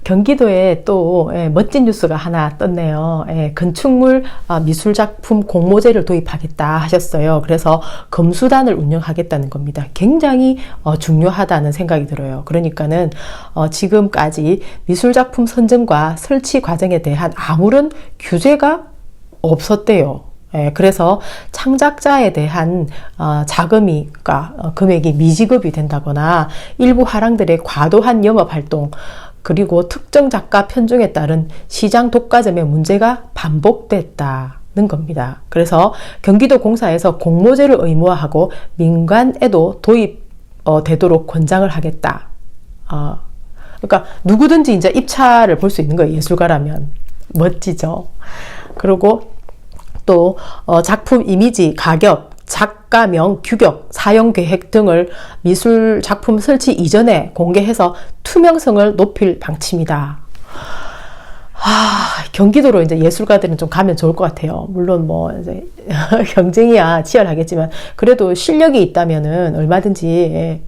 경기도에 또 멋진 뉴스가 하나 떴네요. 건축물 미술작품 공모제를 도입하겠다 하셨어요. 그래서 검수단을 운영하겠다는 겁니다. 굉장히 중요하다는 생각이 들어요. 그러니까는 지금까지 미술작품 선정과 설치 과정에 대한 아무런 규제가 없었대요. 그래서 창작자에 대한 금액이 미지급이 된다거나 일부 화랑들의 과도한 영업활동, 그리고 특정 작가 편중에 따른 시장 독과점의 문제가 반복됐다는 겁니다. 그래서 경기도공사에서 공모제를 의무화하고 민간에도 도입되도록 권장을 하겠다. 그러니까 누구든지 이제 입찰을 볼 수 있는 거예요. 예술가라면. 멋지죠. 그리고 또 작품 이미지, 가격, 작가명, 규격, 사용 계획 등을 미술 작품 설치 이전에 공개해서 투명성을 높일 방침이다. 경기도로 이제 예술가들은 좀 가면 좋을 것 같아요. 물론 뭐 이제 경쟁이야 치열하겠지만 그래도 실력이 있다면은 얼마든지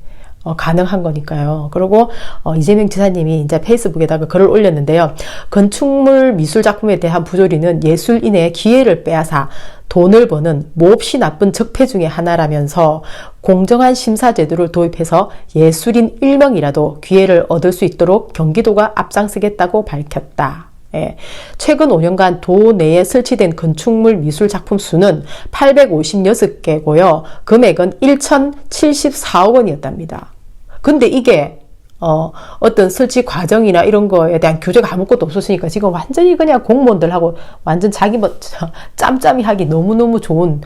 가능한 거니까요. 그리고 이재명 지사님이 이제 페이스북에다가 글을 올렸는데요. 건축물 미술 작품에 대한 부조리는 예술인의 기회를 빼앗아 돈을 버는 몹시 나쁜 적폐 중에 하나라면서 공정한 심사 제도를 도입해서 예술인 1명이라도 기회를 얻을 수 있도록 경기도가 앞장서겠다고 밝혔다. 최근 5년간 도 내에 설치된 건축물 미술 작품 수는 856개고요. 금액은 1,074억 원이었답니다. 근데 이게 어떤 설치 과정이나 이런 거에 대한 규제가 아무것도 없었으니까 지금 완전히 그냥 공무원들하고 완전 자기 뭐 짬짬이 하기 너무너무 좋은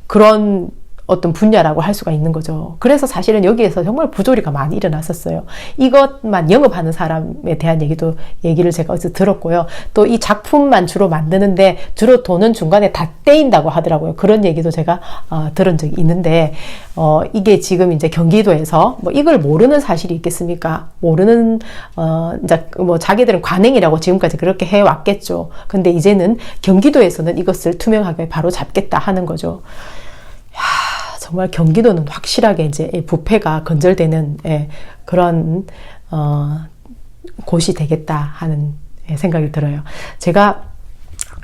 그런 어떤 분야라고 할 수가 있는 거죠. 그래서 사실은 여기에서 정말 부조리가 많이 일어났었어요. 이것만 영업하는 사람에 대한 얘기를 제가 어디서 들었고요. 또 이 작품만 주로 만드는데 주로 돈은 중간에 다 떼인다고 하더라고요. 그런 얘기도 제가 들은 적이 있는데 이게 지금 이제 경기도에서 뭐 이걸 모르는 사실이 있겠습니까? 모르는 이제 뭐 자기들은 관행이라고 지금까지 그렇게 해왔겠죠. 근데 이제는 경기도에서는 이것을 투명하게 바로 잡겠다 하는 거죠. 정말 경기도는 확실하게 이제 부패가 건절되는 그런 곳이 되겠다 하는 생각이 들어요. 제가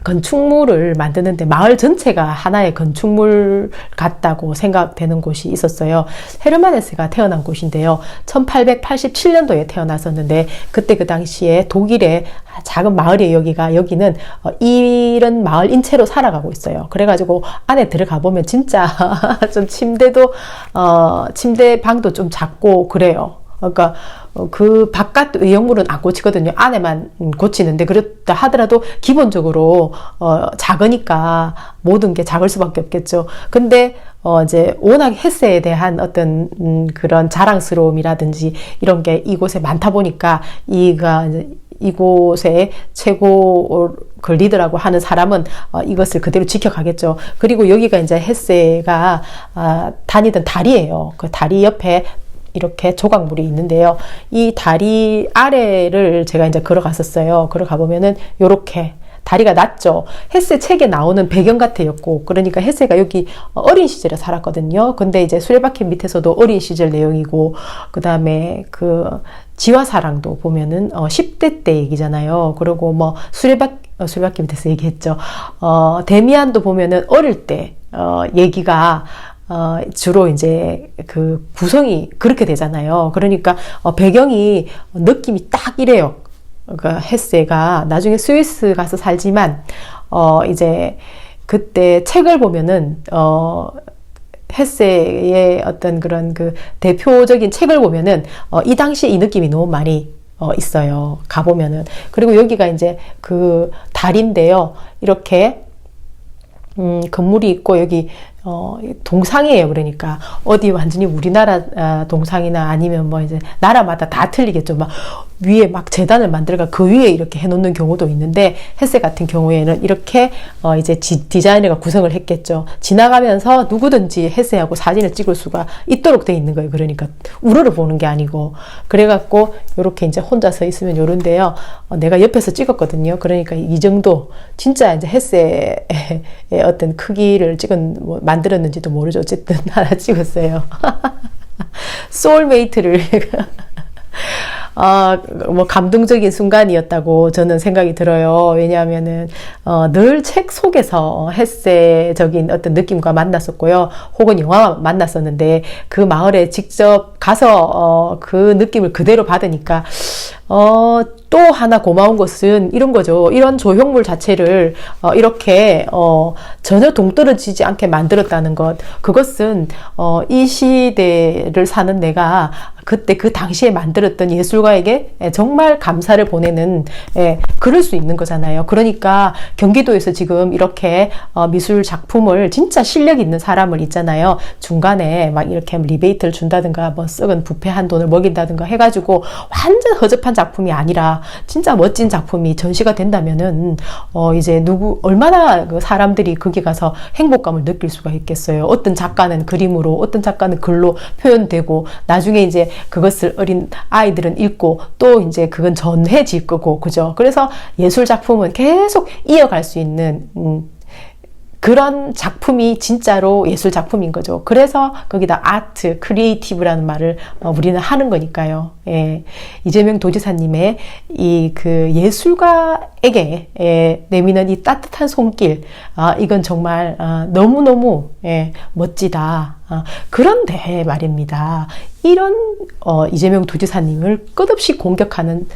건축물을 만드는데 마을 전체가 하나의 건축물 같다고 생각되는 곳이 있었어요. 헤르만 헤세가 태어난 곳인데요. 1887년도에 태어났었는데 그때 그 당시에 독일의 작은 마을이에요. 여기는 이런 마을 인체로 살아가고 있어요. 그래가지고 안에 들어가 보면 진짜 좀 침대 방도 좀 작고 그래요. 그러니까 그 바깥 외형물은 안 고치거든요. 안에만 고치는데 그렇다 하더라도 기본적으로 작으니까 모든 게 작을 수밖에 없겠죠. 근데 이제 워낙 헤세에 대한 어떤 그런 자랑스러움이라든지 이런 게 이곳에 많다 보니까 이곳의 최고 그 리더라고 하는 사람은 이것을 그대로 지켜가겠죠. 그리고 여기가 이제 헤세가 다니던 다리예요. 그 다리 옆에 이렇게 조각물이 있는데요. 이 다리 아래를 제가 이제 걸어갔었어요. 걸어가 보면은 요렇게 다리가 낮죠. 헤세 책에 나오는 배경 같았고, 그러니까 헤세가 여기 어린 시절에 살았거든요. 근데 이제 수레바퀴 밑에서도 어린 시절 내용이고, 그 다음에 그 지화사랑도 보면은 10대 때 얘기잖아요. 그리고 뭐 수레바퀴 밑에서 얘기했죠. 데미안도 보면은 어릴 때 얘기가 주로 이제 그 구성이 그렇게 되잖아요. 그러니까 배경이 느낌이 딱 이래요. 그러니까 헤세가 나중에 스위스 가서 살지만 이제 그때 책을 보면은 헤세의 어떤 그런 그 대표적인 책을 보면은 이 당시에 이 느낌이 너무 많이 있어요. 가보면은. 그리고 여기가 이제 그 다리인데요. 이렇게 건물이 있고 여기 동상이에요. 그러니까 어디 완전히 우리나라 동상이나 아니면 뭐 이제 나라마다 다 틀리겠죠. 막 위에 막 재단을 만들어가 그 위에 이렇게 해놓는 경우도 있는데 헤세 같은 경우에는 이렇게 이제 디자이너가 구성을 했겠죠. 지나가면서 누구든지 헤세하고 사진을 찍을 수가 있도록 돼 있는 거예요. 그러니까 우러러 보는 게 아니고 그래갖고 이렇게 이제 혼자 서 있으면 요런데요. 내가 옆에서 찍었거든요. 그러니까 이 정도 진짜 이제 헤세의 어떤 크기를 뭐 만들었는지도 모르죠. 어쨌든 하나 찍었어요. 소울메이트를 뭐 감동적인 순간이었다고 저는 생각이 들어요. 왜냐하면은 늘 책 속에서 햇새적인 어떤 느낌과 만났었고요. 혹은 영화 만났었는데 그 마을에 직접 가서 그 느낌을 그대로 받으니까 또 하나 고마운 것은 이런 거죠. 이런 조형물 자체를 이렇게 전혀 동떨어지지 않게 만들었다는 것. 그것은 이 시대를 사는 내가 그때 그 당시에 만들었던 예술가에게 정말 감사를 보내는 그럴 수 있는 거잖아요. 그러니까 경기도에서 지금 이렇게 미술 작품을 진짜 실력 있는 사람을 있잖아요. 중간에 막 이렇게 리베이트를 준다든가 뭐 썩은 부패한 돈을 먹인다든가 해가지고 완전 허접한 작품이 아니라 진짜 멋진 작품이 전시가 된다면은 이제 얼마나 그 사람들이 거기 가서 행복감을 느낄 수가 있겠어요. 어떤 작가는 그림으로, 어떤 작가는 글로 표현되고 나중에 이제 그것을 어린 아이들은 읽고 또 이제 그건 전해질 거고, 그죠? 그래서 예술 작품은 계속 이어갈 수 있는 그런 작품이 진짜로 예술 작품인 거죠. 그래서 거기다 아트, 크리에이티브라는 말을 우리는 하는 거니까요. 예. 이재명 도지사님의 이 그 예술가에게 내미는 이 따뜻한 손길, 이건 정말 너무너무 멋지다. 그런데 말입니다. 이런 이재명 도지사님을 끝없이 공격하는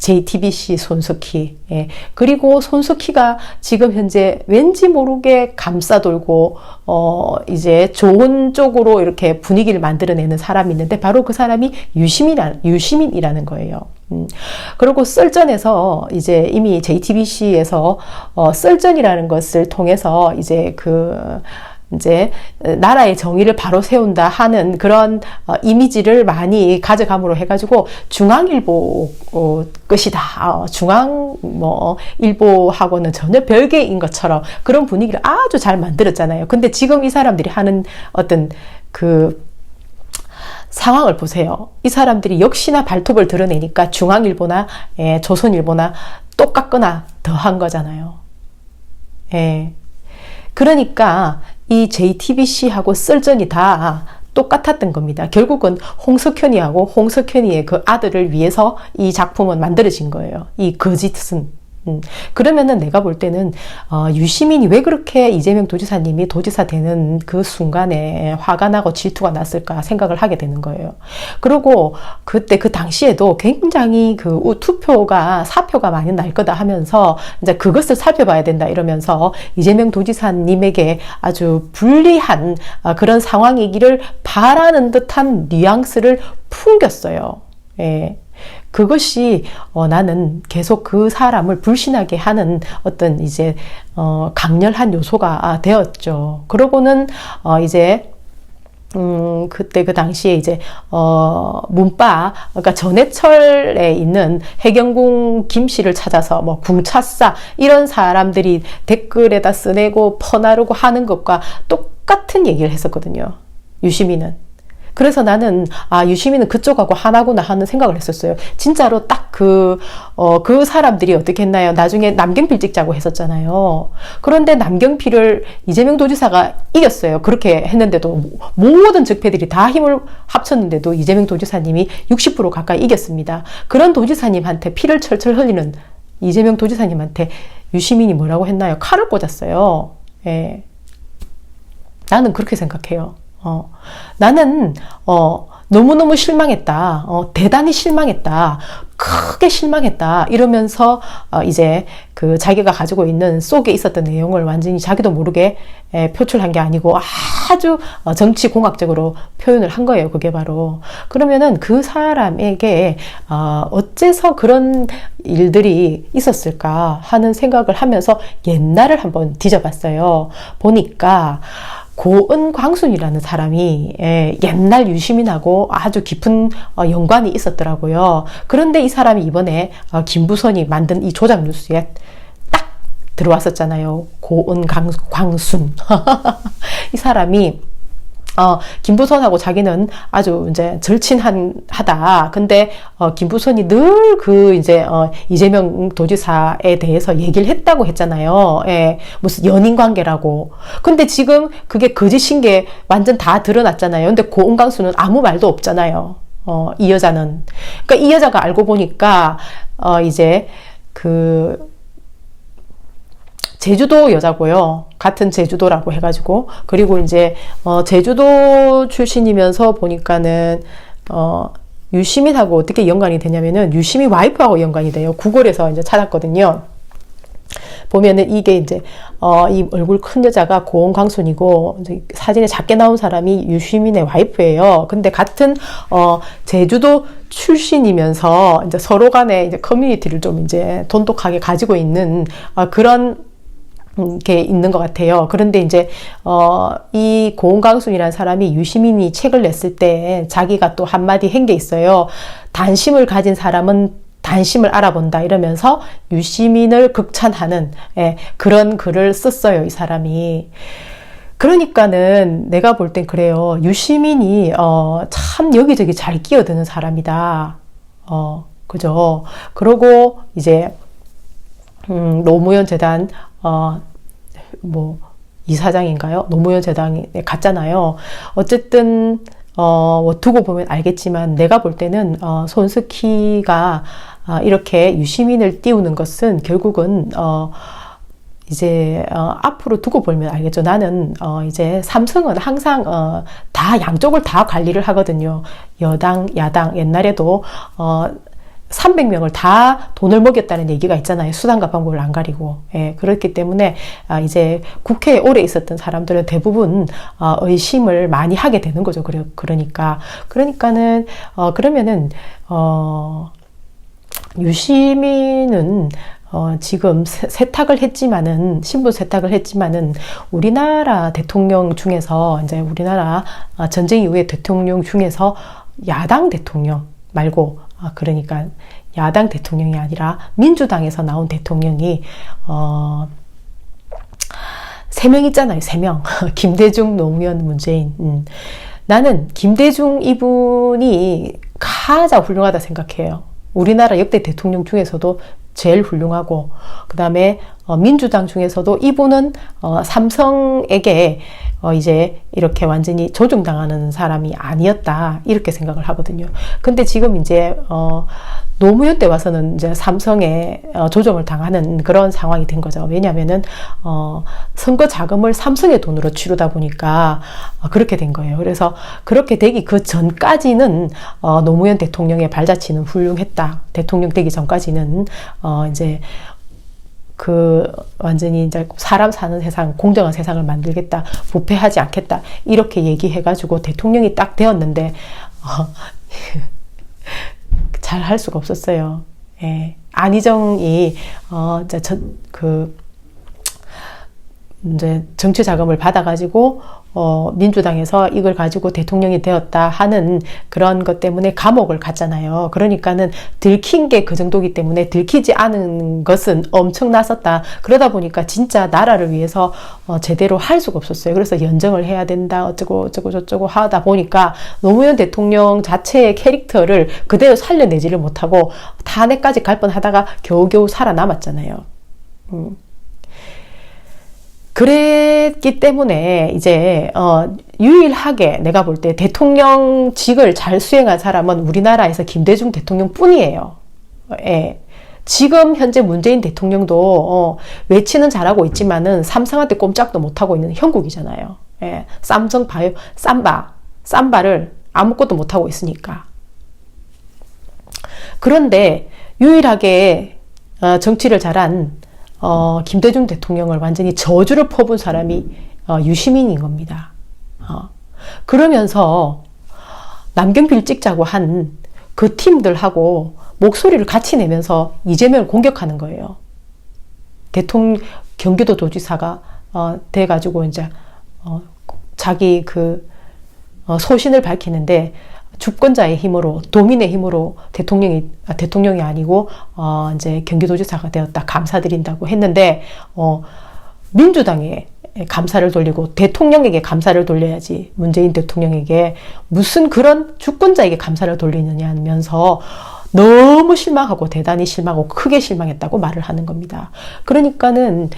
JTBC 손석희, 그리고 손석희가 지금 현재 왠지 모르게 감싸돌고 이제 좋은 쪽으로 이렇게 분위기를 만들어내는 사람이 있는데 바로 그 사람이 유시민이라는 거예요. 그리고 썰전에서 이제 이미 JTBC에서 썰전이라는 것을 통해서 이제 이제 나라의 정의를 바로 세운다 하는 그런 이미지를 많이 가져감으로 해가지고 중앙일보 것이다. 일보하고는 전혀 별개인 것처럼 그런 분위기를 아주 잘 만들었잖아요. 근데 지금 이 사람들이 하는 어떤 그 상황을 보세요. 이 사람들이 역시나 발톱을 드러내니까 중앙일보나 조선일보나 똑같거나 더한 거잖아요. 그러니까 이 JTBC하고 썰전이 다 똑같았던 겁니다. 결국은 홍석현이하고 홍석현이의 그 아들을 위해서 이 작품은 만들어진 거예요. 이 거짓은. 그러면은 내가 볼 때는 유시민이 왜 그렇게 이재명 도지사님이 도지사 되는 그 순간에 화가 나고 질투가 났을까 생각을 하게 되는 거예요. 그리고 그때 그 당시에도 굉장히 그 투표가 사표가 많이 날 거다 하면서 이제 그것을 살펴봐야 된다 이러면서 이재명 도지사님에게 아주 불리한 그런 상황이기를 바라는 듯한 뉘앙스를 풍겼어요. 예. 그것이 나는 계속 그 사람을 불신하게 하는 어떤 이제 강렬한 요소가 되었죠. 그러고는 이제 그때 그 당시에 이제 문바, 그러니까 전해철에 있는 해경궁 김씨를 찾아서 뭐 궁차싸 이런 사람들이 댓글에다 쓰내고 퍼나르고 하는 것과 똑같은 얘기를 했었거든요. 유시민은. 그래서 나는 유시민은 그쪽하고 하나구나 하는 생각을 했었어요. 진짜로 딱 그 사람들이 어떻게 했나요? 나중에 남경필 찍자고 했었잖아요. 그런데 남경필을 이재명 도지사가 이겼어요. 그렇게 했는데도 모든 적폐들이 다 힘을 합쳤는데도 이재명 도지사님이 60% 가까이 이겼습니다. 그런 도지사님한테 피를 철철 흘리는 이재명 도지사님한테 유시민이 뭐라고 했나요? 칼을 꽂았어요. 예. 나는 그렇게 생각해요. 나는 너무너무 실망했다. 대단히 실망했다. 크게 실망했다. 이러면서 이제 그 자기가 가지고 있는 속에 있었던 내용을 완전히 자기도 모르게 표출한 게 아니고 아주 정치공학적으로 표현을 한 거예요. 그게 바로. 그러면은 그 사람에게 어째서 그런 일들이 있었을까 하는 생각을 하면서 옛날을 한번 뒤져봤어요. 보니까 고은광순이라는 사람이 옛날 유시민하고 아주 깊은 연관이 있었더라고요. 그런데 이 사람이 이번에 김부선이 만든 이 조작 뉴스에 딱 들어왔었잖아요. 고은광순. 이 사람이 김부선하고 자기는 아주 이제 절친하다. 근데 김부선이 늘 그 이제 이재명 도지사에 대해서 얘기를 했다고 했잖아요. 예, 무슨 연인 관계라고. 근데 지금 그게 거짓인 게 완전 다 드러났잖아요. 근데 고은광수는 아무 말도 없잖아요. 이 여자는. 그러니까 이 여자가 알고 보니까 이제 그 제주도 여자고요. 같은 제주도라고 해가지고. 그리고 이제 제주도 출신이면서 보니까는 유시민하고 어떻게 연관이 되냐면은 유시민 와이프하고 연관이 돼요. 구글에서 이제 찾았거든요. 보면은 이게 이제 이 얼굴 큰 여자가 고은광순이고 사진에 작게 나온 사람이 유시민의 와이프예요. 근데 같은 제주도 출신이면서 이제 서로 간에 이제 커뮤니티를 좀 이제 돈독하게 가지고 있는 그런 게 있는 것 같아요. 그런데 이제 이 고은광순이라는 사람이 유시민이 책을 냈을 때 자기가 또 한마디 한 게 있어요. 단심을 가진 사람은 단심을 알아본다 이러면서 유시민을 극찬하는 그런 글을 썼어요. 이 사람이. 그러니까는 내가 볼 땐 그래요. 유시민이 참 여기저기 잘 끼어드는 사람이다. 그죠? 그러고 이제 노무현 재단 뭐 이사장인가요? 노무현 재단에 갔잖아요. 어쨌든 두고 보면 알겠지만 내가 볼 때는 손스키가 이렇게 유시민을 띄우는 것은 결국은 이제 앞으로 두고 보면 알겠죠. 나는 이제 삼성은 항상 다 양쪽을 다 관리를 하거든요. 여당, 야당. 옛날에도 300명을 다 돈을 먹였다는 얘기가 있잖아요. 수단과 방법을 안 가리고. 예, 그렇기 때문에 이제 국회에 오래 있었던 사람들은 대부분 의심을 많이 하게 되는 거죠. 그러니까는 그러면은 유시민은 지금 세탁을 했지만은 신분 세탁을 했지만은 우리나라 대통령 중에서 이제 우리나라 전쟁 이후의 대통령 중에서 야당 대통령 말고 그러니까 야당 대통령이 아니라 민주당에서 나온 대통령이 3명 있잖아요. 3명. 김대중, 노무현, 문재인. 나는 김대중 이분이 가장 훌륭하다 생각해요. 우리나라 역대 대통령 중에서도 제일 훌륭하고 그 다음에 민주당 중에서도 이분은 삼성에게 이제 이렇게 완전히 조종당하는 사람이 아니었다 이렇게 생각을 하거든요. 근데 지금 이제 노무현 때 와서는 이제 삼성에 조종을 당하는 그런 상황이 된 거죠. 왜냐하면은 선거 자금을 삼성의 돈으로 치르다 보니까 그렇게 된 거예요. 그래서 그렇게 되기 그 전까지는 노무현 대통령의 발자취는 훌륭했다. 대통령 되기 전까지는 이제 완전히 이제 사람 사는 세상, 공정한 세상을 만들겠다, 부패하지 않겠다, 이렇게 얘기해가지고 대통령이 딱 되었는데, 잘 할 수가 없었어요. 예. 안희정이, 이제 정치 자금을 받아가지고 민주당에서 이걸 가지고 대통령이 되었다 하는 그런 것 때문에 감옥을 갔잖아요. 그러니까는 들킨 게 그 정도기 때문에 들키지 않은 것은 엄청났었다. 그러다 보니까 진짜 나라를 위해서 제대로 할 수가 없었어요. 그래서 연정을 해야 된다 어쩌고 저쩌고 하다 보니까 노무현 대통령 자체의 캐릭터를 그대로 살려내지를 못하고 탄핵까지 갈 뻔하다가 겨우겨우 살아남았잖아요. 그랬기 때문에 이제 유일하게 내가 볼 때 대통령직을 잘 수행한 사람은 우리나라에서 김대중 대통령 뿐이에요. 예. 지금 현재 문재인 대통령도 외치는 잘하고 있지만은 삼성한테 꼼짝도 못하고 있는 형국이잖아요. 예. 삼성 바이오 삼바를 아무것도 못하고 있으니까. 그런데 유일하게 정치를 잘한 김대중 대통령을 완전히 저주를 퍼본 사람이 유시민인 겁니다. 그러면서 남경필 찍자고 한 그 팀들하고 목소리를 같이 내면서 이재명을 공격하는 거예요. 경기도 도지사가 돼가지고 이제 자기 소신을 밝히는데 주권자의 힘으로, 도민의 힘으로 대통령이 아니고 이제 경기도지사가 되었다, 감사드린다고 했는데 민주당에 감사를 돌리고 대통령에게 감사를 돌려야지, 문재인 대통령에게 무슨 그런 주권자에게 감사를 돌리느냐 하면서 너무 실망하고 대단히 실망하고 크게 실망했다고 말을 하는 겁니다. 그러니까는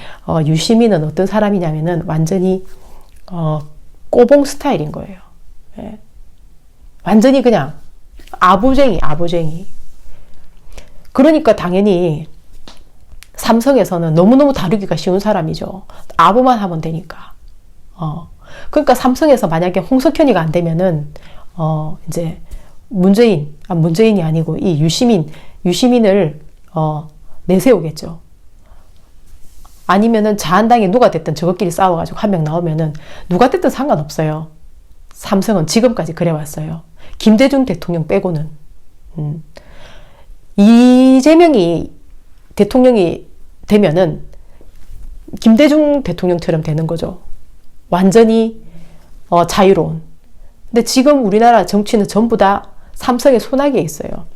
유시민은 어떤 사람이냐면은 완전히 꼬봉 스타일인 거예요. 예. 완전히 그냥 아부쟁이. 그러니까 당연히 삼성에서는 너무너무 다루기가 쉬운 사람이죠. 아부만 하면 되니까. 그러니까 삼성에서 만약에 홍석현이가 안 되면은, 이제, 문재인이 아니고, 이 유시민을, 내세우겠죠. 아니면은 자한당에 누가 됐든 저것끼리 싸워가지고 한 명 나오면은, 누가 됐든 상관없어요. 삼성은 지금까지 그래왔어요. 김대중 대통령 빼고는. 이재명이 대통령이 되면은 김대중 대통령처럼 되는 거죠. 완전히 자유로운. 근데 지금 우리나라 정치는 전부 다 삼성의 손아귀에 있어요.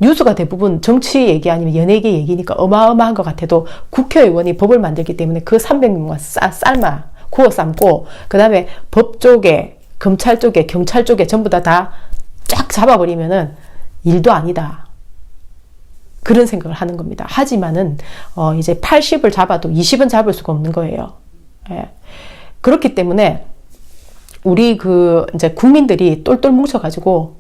뉴스가 대부분 정치 얘기 아니면 연예계 얘기니까 어마어마한 것 같아도 국회의원이 법을 만들기 때문에 그 300명만 구워 삶고 그 다음에 법 쪽에 검찰 쪽에 경찰 쪽에 전부 다 쫙 잡아버리면은 일도 아니다. 그런 생각을 하는 겁니다. 하지만은 이제 80을 잡아도 20은 잡을 수가 없는 거예요. 예. 그렇기 때문에 우리 이제 국민들이 똘똘 뭉쳐가지고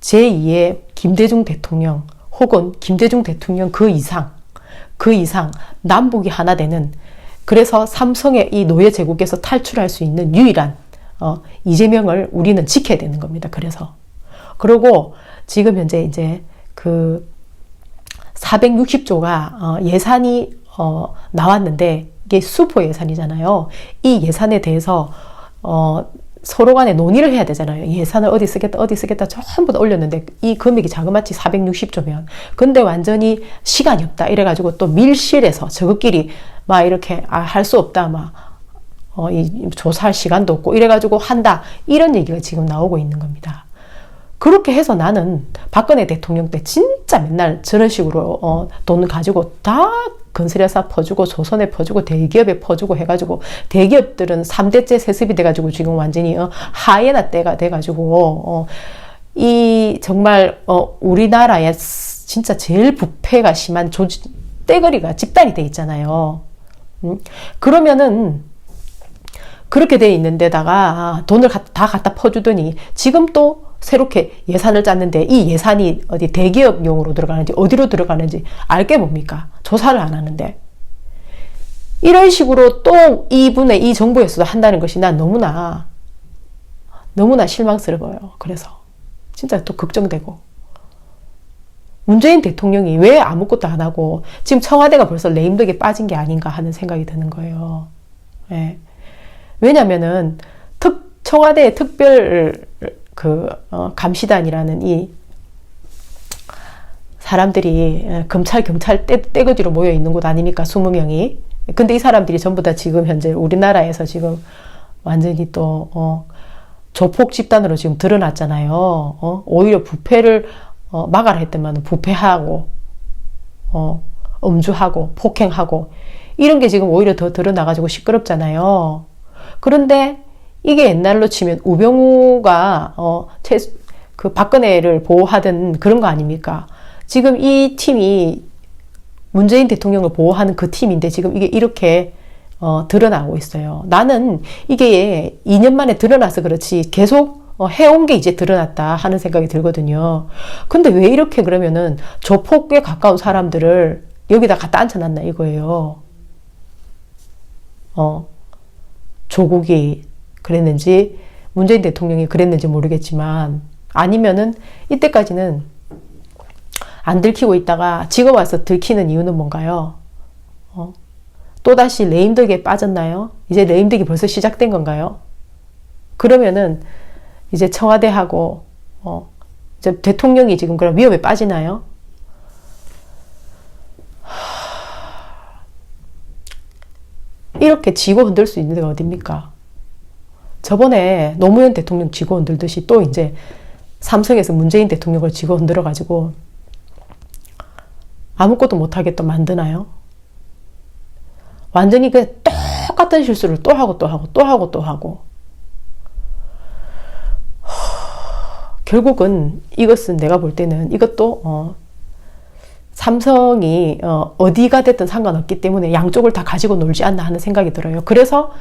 제2의 김대중 대통령 혹은 김대중 대통령 그 이상 남북이 하나 되는, 그래서 삼성의 이 노예 제국에서 탈출할 수 있는 유일한 이재명을 우리는 지켜야 되는 겁니다. 그리고 지금 현재 이제 그 460조가 예산이 나왔는데 이게 수포 예산이잖아요. 이 예산에 대해서 서로 간에 논의를 해야 되잖아요. 예산을 어디 쓰겠다 전부 다 올렸는데 이 금액이 자그마치 460조면 근데 완전히 시간이 없다 이래가지고 또 밀실에서 저것끼리 막 이렇게 할 수 없다 이 조사할 시간도 없고 이래가지고 한다 이런 얘기가 지금 나오고 있는 겁니다. 그렇게 해서 나는 박근혜 대통령 때 진짜 맨날 저런 식으로 돈 가지고 다 건설회사 퍼주고 조선에 퍼주고 대기업에 퍼주고 해가지고 대기업들은 3대째 세습이 돼가지고 지금 완전히 하이에나 때가 돼가지고 이 정말 우리나라에 진짜 제일 부패가 심한 떼거리가 집단이 돼 있잖아요. 그러면은 그렇게 돼 있는 데다가 돈을 다 갖다 퍼주더니 지금 또 새롭게 예산을 짰는데 이 예산이 어디 대기업용으로 들어가는지 어디로 들어가는지 알게 뭡니까? 조사를 안 하는데. 이런 식으로 또 이 정부에서도 한다는 것이 난 너무나 실망스러워요. 그래서 진짜 또 걱정되고. 문재인 대통령이 왜 아무것도 안 하고 지금 청와대가 벌써 레임덕에 빠진 게 아닌가 하는 생각이 드는 거예요. 예. 왜냐면은 청와대의 특별 감시단이라는 이 사람들이 검찰, 경찰 떼거지로 모여 있는 곳 아닙니까? 20명이. 근데 이 사람들이 전부 다 지금 현재 우리나라에서 지금 완전히 또, 조폭 집단으로 지금 드러났잖아요. 오히려 부패를 막아라 했더만 부패하고, 음주하고, 폭행하고, 이런 게 지금 오히려 더 드러나가지고 시끄럽잖아요. 그런데 이게 옛날로 치면 우병우가 그 박근혜를 보호하던 그런 거 아닙니까? 지금 이 팀이 문재인 대통령을 보호하는 그 팀인데 지금 이게 이렇게 드러나고 있어요. 나는 이게 2년 만에 드러나서 그렇지 계속 해온 게 이제 드러났다 하는 생각이 들거든요. 근데 왜 이렇게 그러면은 조폭에 가까운 사람들을 여기다 갖다 앉혀놨나 이거예요. 조국이 그랬는지 문재인 대통령이 그랬는지 모르겠지만 아니면은 이때까지는 안 들키고 있다가 지금 와서 들키는 이유는 뭔가요? 또다시 레임덕에 빠졌나요? 이제 레임덕이 벌써 시작된 건가요? 그러면은 이제 청와대하고 이제 대통령이 지금 그럼 위험에 빠지나요? 이렇게 지고 흔들 수 있는 데가 어딥니까? 저번에 노무현 대통령 지고 흔들듯이 또 이제 삼성에서 문재인 대통령을 지고 흔들어가지고 아무것도 못하게 또 만드나요? 완전히 그 똑같은 실수를 또 하고 또 하고 또 하고 또 하고 결국은 이것은 내가 볼 때는 이것도 삼성이 어디가 됐든 상관없기 때문에 양쪽을 다 가지고 놀지 않나 하는 생각이 들어요. 그래서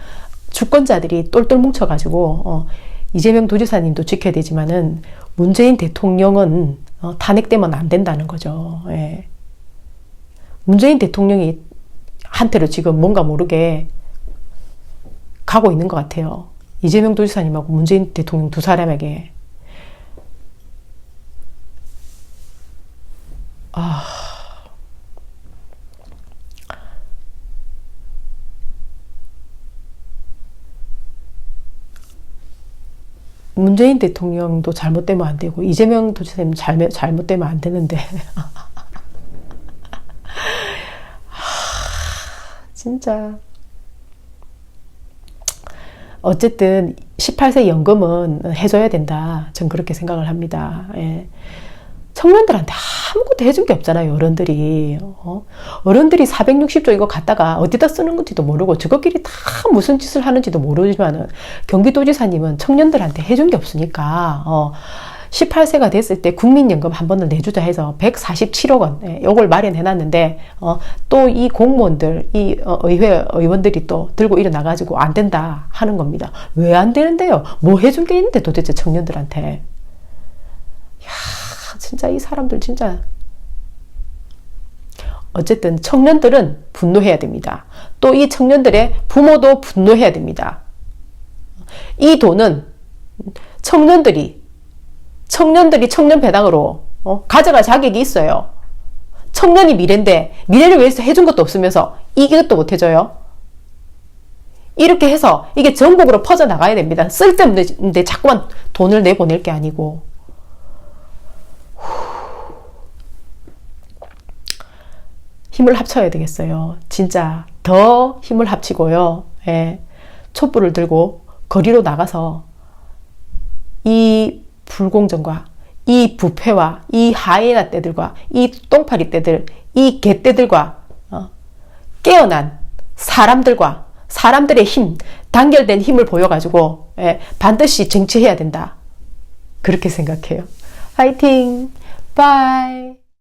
주권자들이 똘똘 뭉쳐가지고 이재명 도지사님도 지켜야 되지만은 문재인 대통령은 탄핵되면 안 된다는 거죠. 예. 문재인 대통령이 한테로 지금 뭔가 모르게 가고 있는 것 같아요. 이재명 도지사님하고 문재인 대통령 두 사람에게. 문재인 대통령도 잘못되면 안 되고 이재명 도지사님 잘못되면 안 되는데 진짜 어쨌든 18세 연금은 해줘야 된다. 전 그렇게 생각을 합니다. 예. 청년들한테 아무것도 해준 게 없잖아요. 어른들이. 어른들이 460조 이거 갖다가 어디다 쓰는 건지도 모르고 저것끼리 다 무슨 짓을 하는지도 모르지만은 경기도지사님은 청년들한테 해준 게 없으니까 18세가 됐을 때 국민연금 한 번을 내주자 해서 147억 원 요걸 마련해놨는데 또 이 공무원들 이 의회 의원들이 또 들고 일어나가지고 안 된다 하는 겁니다. 왜 안 되는데요? 뭐 해준 게 있는데 도대체 청년들한테. 진짜 이 사람들 진짜. 어쨌든 청년들은 분노해야 됩니다. 또 이 청년들의 부모도 분노해야 됩니다. 이 돈은 청년들이 청년 배당으로 가져갈 자격이 있어요. 청년이 미래인데 미래를 위해서 해준 것도 없으면서 이것도 못 해줘요. 이렇게 해서 이게 전국으로 퍼져나가야 됩니다. 쓸데없는데 자꾸만 돈을 내보낼 게 아니고. 힘을 합쳐야 되겠어요. 진짜 더 힘을 합치고요. 예. 촛불을 들고 거리로 나가서 이 불공정과 이 부패와 이 하이에나 떼들과 이 똥파리 떼들, 이 개떼들과 깨어난 사람들과 사람들의 힘, 단결된 힘을 보여가지고 반드시 쟁취해야 된다. 그렇게 생각해요. 파이팅! 바이!